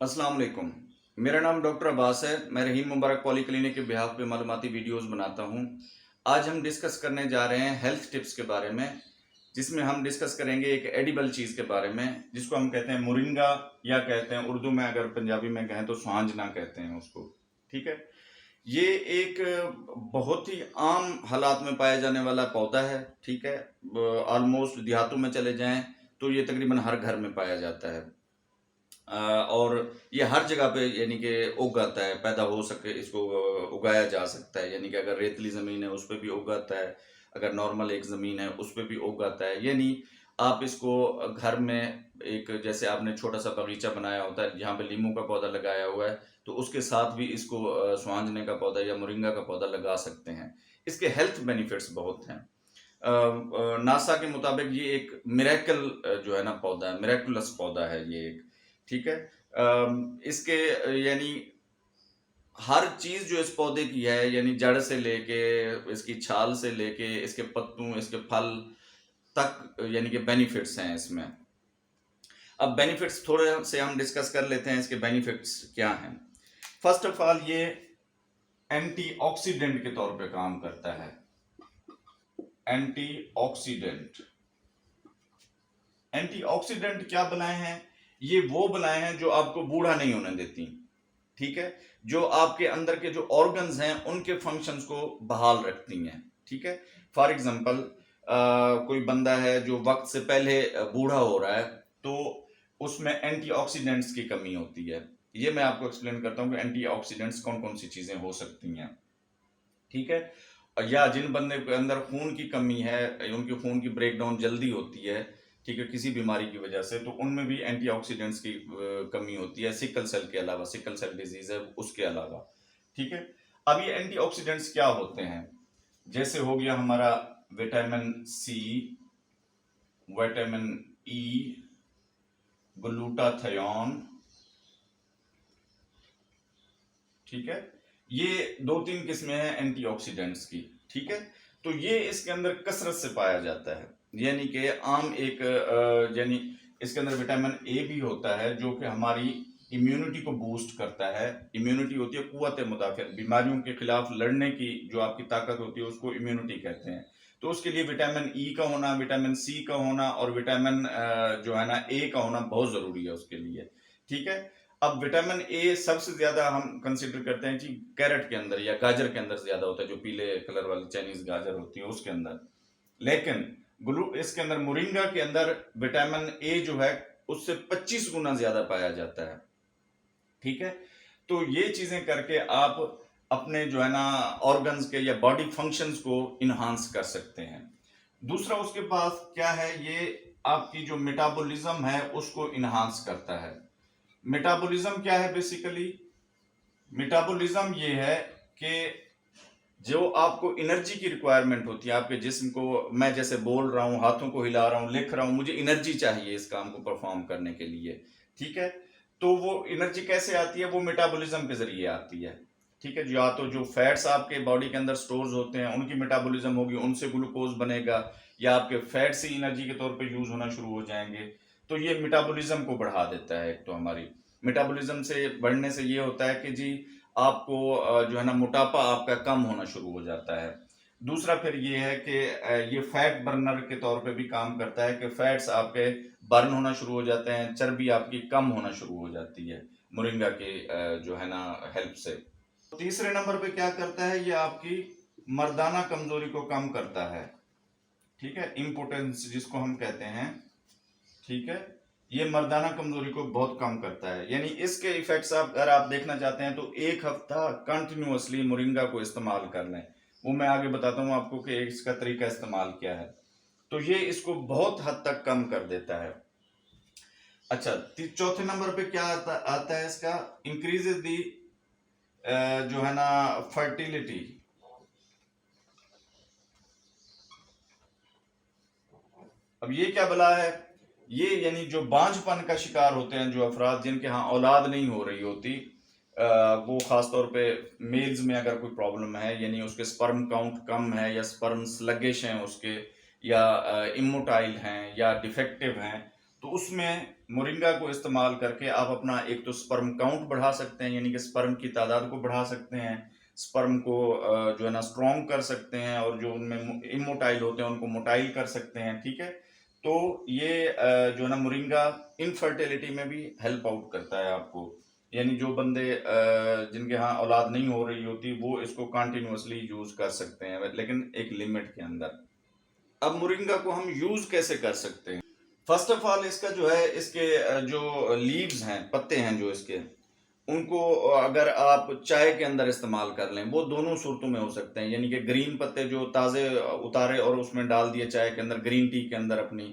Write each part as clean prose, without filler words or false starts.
अस्सलाम वालेकुम। मेरा नाम डॉक्टर अब्बास है। मैं रहीम मुबारक पॉली क्लिनिक के बिहाफ पे मालूमाती वीडियोस बनाता हूँ। आज हम डिस्कस करने जा रहे हैं हेल्थ टिप्स के बारे में, जिसमें हम डिस्कस करेंगे एक एडिबल चीज़ के बारे में, जिसको हम कहते हैं मोरिंगा, या कहते हैं उर्दू में, अगर पंजाबी में कहें तो स्वांजना कहते हैं उसको। ठीक है। ये एक बहुत ही आम हालात में पाया जाने वाला पौधा है। ठीक है। ऑलमोस्ट देहातों में चले जाएं तो ये तकरीबन हर घर में पाया जाता है। और ये हर जगह पे यानी कि उग आता है, पैदा हो सके, इसको उगाया जा सकता है। यानी कि अगर रेतली ज़मीन है उस पे भी उग आता है, अगर नॉर्मल एक ज़मीन है उस पे भी उग आता है। यानी आप इसको घर में एक, जैसे आपने छोटा सा बगीचा बनाया होता है जहाँ पे लीमू का पौधा लगाया हुआ है, तो उसके साथ भी इसको स्वांजने का पौधा या मोरिंगा का पौधा लगा सकते हैं। इसके हेल्थ बेनिफिट्स बहुत हैं। नासा के मुताबिक ये एक मिरेकल जो है ना पौधा है, मिरेकुलस पौधा है ये एक। ठीक है। इसके यानी हर चीज जो इस पौधे की है, यानी जड़ से लेके इसकी छाल से लेके इसके पत्तों, इसके फल तक, यानी कि बेनिफिट्स हैं इसमें। अब बेनिफिट्स थोड़े से हम डिस्कस कर लेते हैं, इसके बेनिफिट्स क्या हैं। फर्स्ट ऑफ ऑल, ये एंटीऑक्सीडेंट के तौर पे काम करता है। एंटीऑक्सीडेंट, एंटीऑक्सीडेंट क्या बनाए हैं? ये वो बनाए हैं जो आपको बूढ़ा नहीं होने देती। ठीक है। जो आपके अंदर के जो ऑर्गन्स हैं उनके फंक्शंस को बहाल रखती हैं। ठीक है। फॉर एग्जांपल, कोई बंदा है जो वक्त से पहले बूढ़ा हो रहा है, तो उसमें एंटीऑक्सीडेंट्स की कमी होती है। ये मैं आपको एक्सप्लेन करता हूं कि एंटीऑक्सीडेंट्स कौन कौन सी चीजें हो सकती हैं। ठीक है। या जिन बंदे के अंदर खून की कमी है, उनकी खून की ब्रेकडाउन जल्दी होती है, ठीक है, किसी बीमारी की वजह से, तो उनमें भी एंटीऑक्सीडेंट्स की कमी होती है, सिकल सेल के अलावा, सिकल सेल डिजीज है उसके अलावा। ठीक है। अब ये एंटीऑक्सीडेंट्स क्या होते हैं? जैसे हो गया हमारा vitamin C, vitamin E, glutathione. ठीक है। ये दो तीन किस्में हैं एंटीऑक्सीडेंट्स की। ठीक है। तो ये इसके अंदर कसरत से पाया जाता है। यानी कि आम एक यानी इसके अंदर विटामिन ए भी होता है जो कि हमारी इम्यूनिटी को बूस्ट करता है। इम्यूनिटी होती है कुव्वत मुदाफ़अत, बीमारियों के खिलाफ लड़ने की जो आपकी ताकत होती है उसको इम्यूनिटी कहते हैं। तो उसके लिए विटामिन ई का होना, विटामिन सी का होना और विटामिन जो है ना ए का होना बहुत जरूरी है उसके लिए। ठीक है। अब विटामिन ए सबसे ज्यादा हम कंसिडर करते हैं कि कैरेट के अंदर या गाजर के अंदर ज्यादा होता है, जो पीले कलर वाली चाइनीज गाजर होती है उसके अंदर। लेकिन इसके अंदर मोरिंगा के अंदर विटामिन ए जो है उससे 25 गुना ज्यादा पाया जाता है। ठीक है। तो ये चीजें करके आप अपने जो है ना ऑर्गन्स के या बॉडी फंक्शंस को इन्हांस कर सकते हैं। दूसरा उसके पास क्या है, ये आपकी जो मेटाबॉलिज्म है उसको इन्हांस करता है। मेटाबॉलिज्म क्या है? बेसिकली मेटाबॉलिज्म ये है कि जो आपको एनर्जी की रिक्वायरमेंट होती है आपके जिस्म को, मैं जैसे बोल रहा हूँ, हाथों को हिला रहा हूँ, लिख रहा हूँ, मुझे एनर्जी चाहिए इस काम को परफॉर्म करने के लिए। ठीक है। तो वो एनर्जी कैसे आती है? वो मेटाबॉलिज्म के जरिए आती है। ठीक है। या तो जो फैट्स आपके बॉडी के अंदर स्टोर्स होते हैं उनकी मेटाबॉलिज्म होगी, उनसे ग्लूकोज बनेगा, या आपके फैट्स ही एनर्जी के तौर पे यूज होना शुरू हो जाएंगे। तो ये मेटाबॉलिज्म को बढ़ा देता है। एक तो हमारी मेटाबॉलिज्म से बढ़ने से ये होता है कि जी आपको जो है ना मोटापा आपका कम होना शुरू हो जाता है। दूसरा फिर ये है कि ये फैट बर्नर के तौर पे भी काम करता है कि फैट्स आपके बर्न होना शुरू हो जाते हैं, चर्बी आपकी कम होना शुरू हो जाती है मोरिंगा के जो है ना हेल्प से। तीसरे नंबर पे क्या करता है, ये आपकी मर्दाना कमजोरी को कम करता है। ठीक है। इम्पोर्टेंस जिसको हम कहते हैं। ठीक है। ये मर्दाना कमजोरी को बहुत कम करता है। यानी इसके इफेक्ट्स आप अगर आप देखना चाहते हैं तो एक हफ्ता कंटिन्यूअसली मोरिंगा को इस्तेमाल कर लें। वो मैं आगे बताता हूँ आपको कि इसका तरीका इस्तेमाल क्या है। तो ये इसको बहुत हद तक कम कर देता है। अच्छा, चौथे नंबर पे क्या आता है इसका? इंक्रीजेस दी जो है ना फर्टिलिटी। अब ये क्या बला है? ये यानी जो बांझपन का शिकार होते हैं जो अफराद जिनके यहाँ औलाद नहीं हो रही होती, वो खासतौर पे मेल्स में अगर कोई प्रॉब्लम है, यानी उसके स्पर्म काउंट कम है या स्पर्म स्लगिश हैं उसके, या इमोटाइल हैं या डिफेक्टिव हैं, तो उसमें मोरिंगा को इस्तेमाल करके आप अपना एक तो स्पर्म काउंट बढ़ा सकते हैं, यानी कि स्पर्म की तादाद को बढ़ा सकते हैं, स्पर्म को जो है ना स्ट्रॉन्ग कर सकते हैं, और जो उनमें इमोटाइल होते हैं उनको मोटाइल कर सकते हैं, ठीक है। तो ये जो है ना मोरिंगा इनफर्टिलिटी में भी हेल्प आउट करता है आपको, यानी जो बंदे जिनके यहाँ औलाद नहीं हो रही होती वो इसको कंटिन्यूअसली यूज कर सकते हैं, लेकिन एक लिमिट के अंदर। अब मोरिंगा को हम यूज कैसे कर सकते हैं? फर्स्ट ऑफ ऑल इसका जो है, इसके जो लीव्स हैं, पत्ते हैं जो इसके, उनको अगर आप चाय के अंदर इस्तेमाल कर लें, वो दोनों सूरतों में हो सकते हैं, यानी कि ग्रीन पत्ते जो ताज़े उतारे और उसमें डाल दिए चाय के अंदर, ग्रीन टी के अंदर अपनी,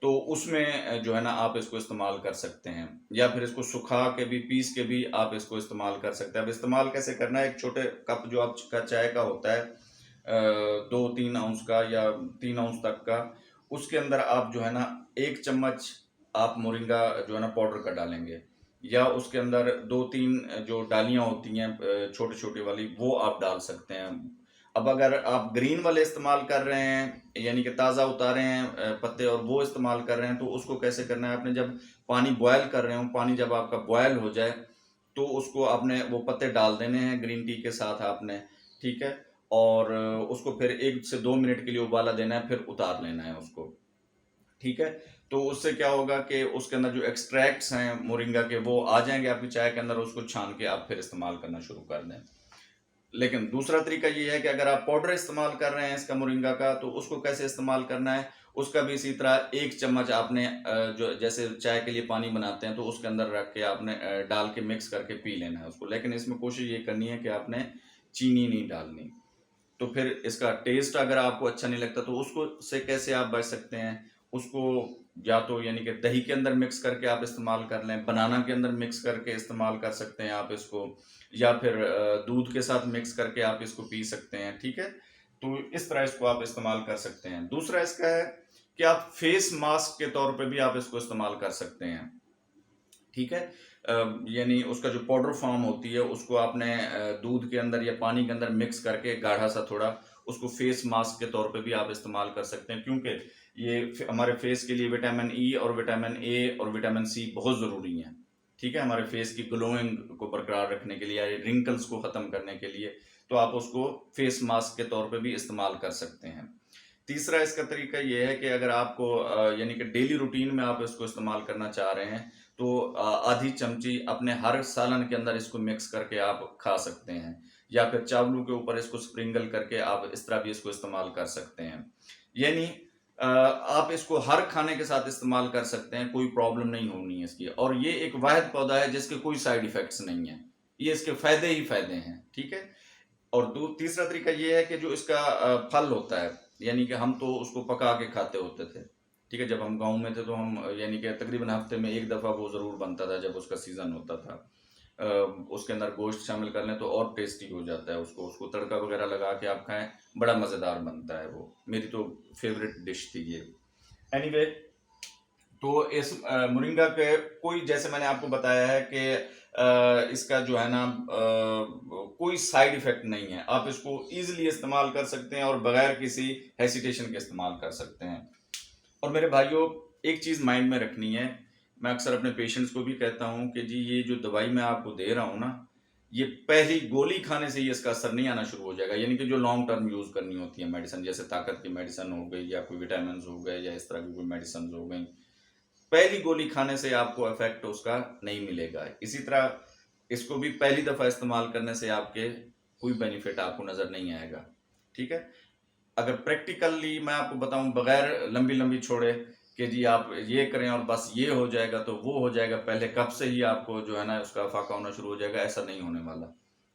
तो उसमें जो है ना आप इसको इस्तेमाल कर सकते हैं, या फिर इसको सुखा के भी, पीस के भी आप इसको इस्तेमाल कर सकते हैं। अब इस्तेमाल कैसे करना है, एक छोटे कप जो आपका चाय का होता है 2-3 अंश का या 3 अंश तक का, उसके अंदर आप जो है ना 1 चम्मच आप मोरिंगा जो है ना पाउडर का डालेंगे, या उसके अंदर 2-3 जो डालियां होती हैं छोटे छोटे वाली, वो आप डाल सकते हैं। अब अगर आप ग्रीन वाले इस्तेमाल कर रहे हैं, यानी कि ताज़ा उतारे हैं पत्ते, और वो इस्तेमाल कर रहे हैं, तो उसको कैसे करना है, आपने जब पानी बॉयल कर रहे हो, पानी जब आपका बॉयल हो जाए, तो उसको आपने वो पत्ते डाल देने हैं ग्रीन टी के साथ आपने, ठीक है। और उसको फिर 1 से 2 मिनट के लिए उबाला देना है, फिर उतार लेना है उसको, ठीक है। तो उससे क्या होगा कि उसके अंदर जो एक्सट्रैक्ट्स हैं मोरिंगा के, वो आ जाएंगे आपकी चाय के अंदर, उसको छान के आप फिर इस्तेमाल करना शुरू कर दें। लेकिन दूसरा तरीका ये है कि अगर आप पाउडर इस्तेमाल कर रहे हैं इसका मोरिंगा का, तो उसको कैसे इस्तेमाल करना है, उसका भी इसी तरह 1 चम्मच आपने जो जैसे चाय के लिए पानी बनाते हैं, तो उसके अंदर रख के आपने डाल के मिक्स करके पी लेना है उसको। लेकिन इसमें कोशिश ये करनी है कि आपने चीनी नहीं डालनी। तो फिर इसका टेस्ट अगर आपको अच्छा नहीं लगता, तो उसको से कैसे आप बच सकते हैं, उसको या तो यानी कि दही के अंदर मिक्स करके आप इस्तेमाल कर लें, बनाना के अंदर मिक्स करके इस्तेमाल कर सकते हैं आप इसको, या फिर दूध के साथ मिक्स करके आप इसको पी सकते हैं, ठीक है। तो इस तरह इसको आप इस्तेमाल कर सकते हैं। दूसरा इसका है कि आप फेस मास्क के तौर पे भी आप इसको इस्तेमाल कर सकते हैं, ठीक है। यानी उसका जो पाउडर फॉर्म होती है, उसको आपने दूध के अंदर या पानी के अंदर मिक्स करके गाढ़ा सा थोड़ा, उसको फेस मास्क के तौर पे भी आप इस्तेमाल कर सकते हैं, क्योंकि ये हमारे फेस के लिए विटामिन ई और विटामिन ए और विटामिन सी बहुत ज़रूरी हैं, ठीक है, हमारे फेस की ग्लोइंग को बरकरार रखने के लिए, या रिंकल्स को ख़त्म करने के लिए। तो आप उसको फेस मास्क के तौर पे भी इस्तेमाल कर सकते हैं। तीसरा इसका तरीका ये है कि अगर आपको यानी कि डेली रूटीन में आप इसको इस्तेमाल करना चाह रहे हैं, तो आधी चमची अपने हर सालन के अंदर इसको मिक्स करके आप खा सकते हैं, या फिर चावलों के ऊपर इसको स्प्रिंगल करके आप इस तरह भी इसको इस्तेमाल कर सकते हैं। यानी आप इसको हर खाने के साथ इस्तेमाल कर सकते हैं, कोई प्रॉब्लम नहीं होनी है इसकी। और ये एक वाहिद पौधा है जिसके कोई साइड इफेक्ट्स नहीं है, ये इसके फायदे ही फायदे हैं, ठीक है। और तीसरा तरीका ये है कि जो इसका फल होता है, यानी कि हम तो उसको पका के खाते होते थे, ठीक है, जब हम गांव में थे तो हम यानी कि तकरीबन हफ्ते में एक दफ़ा वो ज़रूर बनता था जब उसका सीज़न होता था। उसके अंदर गोश्त शामिल कर लें तो और टेस्टी हो जाता है, उसको उसको तड़का वगैरह लगा के आप खाएं, बड़ा मज़ेदार बनता है वो। मेरी तो फेवरेट डिश थी ये। एनीवे, तो इस मोरिंगा के कोई, जैसे मैंने आपको बताया है कि इसका जो है ना कोई साइड इफेक्ट नहीं है, आप इसको इजीली इस्तेमाल कर सकते हैं और बगैर किसी हेसिटेशन के इस्तेमाल कर सकते हैं। और मेरे भाइयों, एक चीज़ माइंड में रखनी है, मैं अक्सर अपने पेशेंट्स को भी कहता हूँ कि जी ये जो दवाई मैं आपको दे रहा हूँ ना, ये पहली गोली खाने से ही इसका असर नहीं आना शुरू हो जाएगा, यानी कि जो लॉन्ग टर्म यूज़ करनी होती है मेडिसिन, जैसे ताकत की मेडिसिन हो गई, या कोई विटामिन हो गए, या इस तरह की कोई मेडिसिन हो गई, पहली गोली खाने से आपको इफेक्ट उसका नहीं मिलेगा। इसी तरह इसको भी पहली दफ़ा इस्तेमाल करने से आपके कोई बेनिफिट आपको नज़र नहीं आएगा, ठीक है। अगर प्रैक्टिकली मैं आपको बताऊं, बगैर लंबी लंबी छोड़े कि जी आप ये करें और बस ये हो जाएगा तो वो हो जाएगा, पहले कब से ही आपको जो है ना उसका फाका होना शुरू हो जाएगा, ऐसा नहीं होने वाला,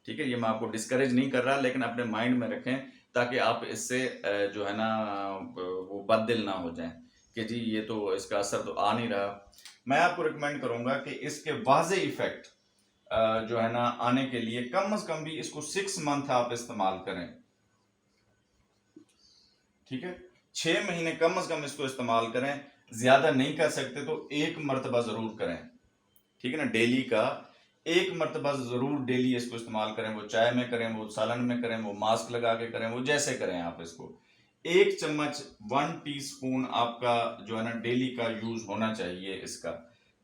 ठीक है। ये मैं आपको डिस्करेज नहीं कर रहा, लेकिन अपने माइंड में रखें ताकि आप इससे जो है ना वो बददिल ना हो जाएं कि जी ये तो इसका असर तो आ नहीं रहा। मैं आपको रिकमेंड करूंगा कि इसके वाज़े इफेक्ट जो है ना आने के लिए कम से कम भी इसको 6 मंथ आप इस्तेमाल करें, ठीक है। 6 महीने कम से कम इसको इस्तेमाल करें, ज्यादा नहीं कर सकते तो 1 मरतबा जरूर करें, ठीक है ना। डेली का 1 मरतबा जरूर डेली इसको इस्तेमाल करें, वो चाय में करें, वो सालन में करें, वो मास्क लगा के करें, वो जैसे करें आप इसको। 1 चम्मच 1 टीस्पून आपका जो है ना डेली का यूज होना चाहिए इसका,